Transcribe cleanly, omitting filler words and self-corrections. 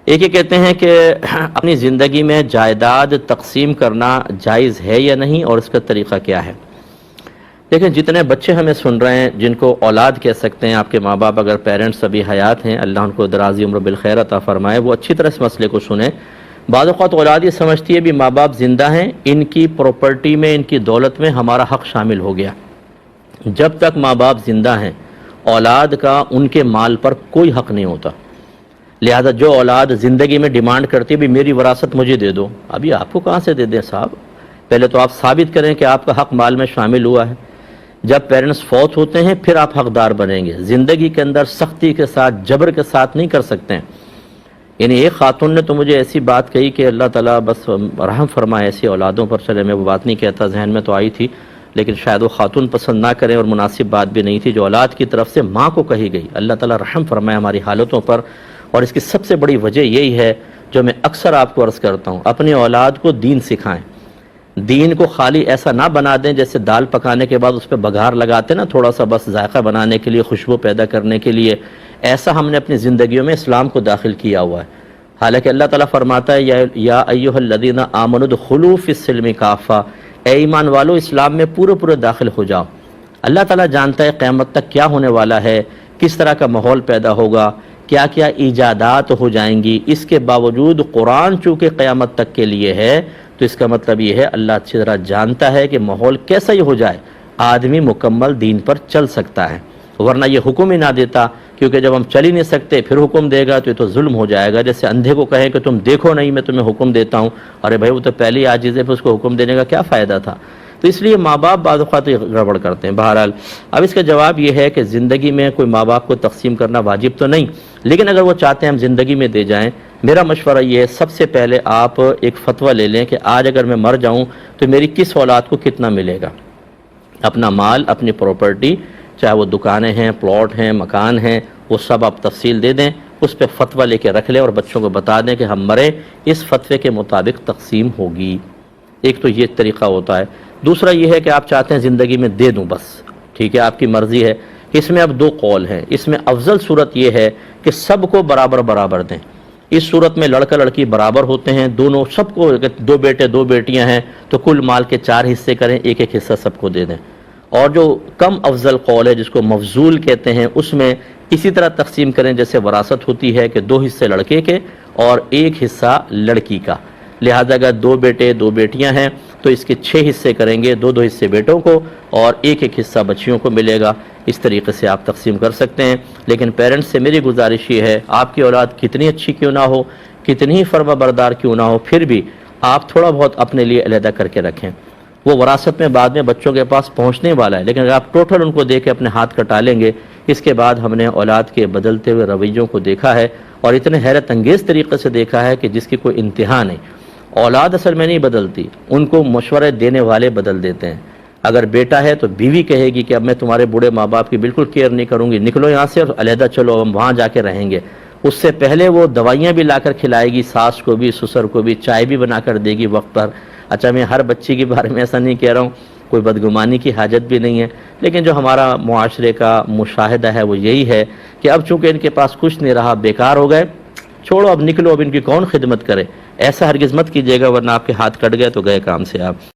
ایک یہ کہتے ہیں کہ اپنی زندگی میں جائیداد تقسیم کرنا جائز ہے یا نہیں، اور اس کا طریقہ کیا ہے؟ دیکھیں، جتنے بچے ہمیں سن رہے ہیں جن کو اولاد کہہ سکتے ہیں، آپ کے ماں باپ اگر پیرنٹس ابھی حیات ہیں، اللہ ان کو درازی عمر بالخیر عطا فرمائے، وہ اچھی طرح اس مسئلے کو سنیں۔ بعض اوقات اولاد یہ سمجھتی ہے بھی ماں باپ زندہ ہیں، ان کی پراپرٹی میں، ان کی دولت میں ہمارا حق شامل ہو گیا۔ جب تک ماں باپ زندہ ہیں اولاد کا ان کے مال پر کوئی حق نہیں ہوتا۔ لہذا جو اولاد زندگی میں ڈیمانڈ کرتی ہے بھی میری وراثت مجھے دے دو، ابھی آپ کو کہاں سے دے دیں صاحب؟ پہلے تو آپ ثابت کریں کہ آپ کا حق مال میں شامل ہوا ہے۔ جب پیرنٹس فوت ہوتے ہیں پھر آپ حقدار بنیں گے۔ زندگی کے اندر سختی کے ساتھ، جبر کے ساتھ نہیں کر سکتے ہیں۔ یعنی ایک خاتون نے تو مجھے ایسی بات کہی کہ اللہ تعالیٰ بس رحم فرمائے ایسی اولادوں پر۔ چلے میں وہ بات نہیں کہتا، ذہن میں تو آئی تھی، لیکن شاید وہ خاتون پسند نہ کریں اور مناسب بات بھی نہیں تھی جو اولاد کی طرف سے ماں کو کہی گئی۔ اللہ تعالیٰ رحم فرمائے ہماری حالتوں پر۔ اور اس کی سب سے بڑی وجہ یہی ہے جو میں اکثر آپ کو عرض کرتا ہوں، اپنی اولاد کو دین سکھائیں۔ دین کو خالی ایسا نہ بنا دیں جیسے دال پکانے کے بعد اس پہ بگھار لگاتے نا، تھوڑا سا بس ذائقہ بنانے کے لیے، خوشبو پیدا کرنے کے لیے۔ ایسا ہم نے اپنی زندگیوں میں اسلام کو داخل کیا ہوا ہے۔ حالانکہ اللہ تعالیٰ فرماتا ہے یا ایھا الذین آمنوا ادخلوا فی السلم کافہ، اے ایمان والو اسلام میں پورے پورے داخل ہو جاؤ۔ اللہ تعالیٰ جانتا ہے قیامت تک کیا ہونے والا ہے، کس طرح کا ماحول پیدا ہوگا، کیا کیا ایجادات ہو جائیں گی۔ اس کے باوجود قرآن چونکہ قیامت تک کے لیے ہے، تو اس کا مطلب یہ ہے اللہ اچھی طرح جانتا ہے کہ ماحول کیسا ہی ہو جائے آدمی مکمل دین پر چل سکتا ہے، ورنہ یہ حکم ہی نہ دیتا۔ کیونکہ جب ہم چل ہی نہیں سکتے پھر حکم دے گا تو یہ تو ظلم ہو جائے گا۔ جیسے اندھے کو کہیں کہ تم دیکھو نہیں، میں تمہیں حکم دیتا ہوں، ارے بھائی وہ تو پہلے ہی عاجز ہے، پھر اس کو حکم دینے کا کیا فائدہ تھا؟ تو اس لیے ماں باپ بعض اوقات گڑبڑ کرتے ہیں۔ بہرحال اب اس کا جواب یہ ہے کہ زندگی میں کوئی ماں باپ کو تقسیم کرنا واجب تو نہیں، لیکن اگر وہ چاہتے ہیں ہم زندگی میں دے جائیں، میرا مشورہ یہ ہے سب سے پہلے آپ ایک فتویٰ لے لیں کہ آج اگر میں مر جاؤں تو میری کس اولاد کو کتنا ملے گا۔ اپنا مال، اپنی پراپرٹی، چاہے وہ دکانیں ہیں، پلاٹ ہیں، مکان ہیں، وہ سب آپ تفصیل دے دیں، اس پہ فتویٰ لے کے رکھ لیں اور بچوں کو بتا دیں کہ ہم مرے اس فتوے کے مطابق تقسیم ہوگی۔ ایک تو یہ طریقہ ہوتا ہے۔ دوسرا یہ ہے کہ آپ چاہتے ہیں زندگی میں دے دوں بس، ٹھیک ہے، آپ کی مرضی ہے۔ اس میں اب دو قول ہیں۔ اس میں افضل صورت یہ ہے کہ سب کو برابر برابر دیں۔ اس صورت میں لڑکا لڑکی برابر ہوتے ہیں، دونوں، سب کو، دو بیٹے دو بیٹیاں ہیں تو کل مال کے 4 حصے کریں، ایک ایک حصہ سب کو دے دیں۔ اور جو کم افضل قول ہے جس کو مفضول کہتے ہیں، اس میں اسی طرح تقسیم کریں جیسے وراثت ہوتی ہے کہ 2 حصے لڑکے کے اور 1 حصہ لڑکی کا۔ لہذا اگر 2 بیٹے 2 بیٹیاں ہیں تو اس کے 6 حصے کریں گے، 2 حصے بیٹوں کو اور 1 حصہ بچیوں کو ملے گا۔ اس طریقے سے آپ تقسیم کر سکتے ہیں۔ لیکن پیرنٹس سے میری گزارش یہ ہے، آپ کی اولاد کتنی اچھی کیوں نہ ہو، کتنی ہی فرما بردار کیوں نہ ہو، پھر بھی آپ تھوڑا بہت اپنے لیے علیحدہ کر کے رکھیں۔ وہ وراثت میں بعد میں بچوں کے پاس پہنچنے والا ہے، لیکن اگر آپ ٹوٹل ان کو دے کے اپنے ہاتھ کٹا لیں گے، اس کے بعد ہم نے اولاد کے بدلتے ہوئے رویوں کو دیکھا ہے، اور اتنے حیرت انگیز طریقے سے دیکھا ہے کہ جس کی کوئی انتہا نہیں۔ اولاد اصل میں نہیں بدلتی، ان کو مشورے دینے والے بدل دیتے ہیں۔ اگر بیٹا ہے تو بیوی کہے گی کہ اب میں تمہارے بوڑھے ماں باپ کی بالکل کیئر نہیں کروں گی، نکلو یہاں سے اور علیحدہ چلو، ہم وہاں جا کے رہیں گے۔ اس سے پہلے وہ دوائیاں بھی لا کر کھلائے گی، ساس کو بھی، سسر کو بھی، چائے بھی بنا کر دے گی وقت پر۔ اچھا، میں ہر بچی کے بارے میں ایسا نہیں کہہ رہا ہوں، کوئی بدگمانی کی حاجت بھی نہیں ہے، لیکن جو ہمارا معاشرے کا مشاہدہ ہے وہ یہی ہے کہ اب چونکہ ان کے پاس کچھ نہیں رہا، بیکار ہو گئے، چھوڑو اب نکلو، اب ان کی کون خدمت کرے۔ ایسا ہرگز مت کیجیے گا، ورنہ آپ کے ہاتھ کٹ گئے تو گئے کام سے آپ۔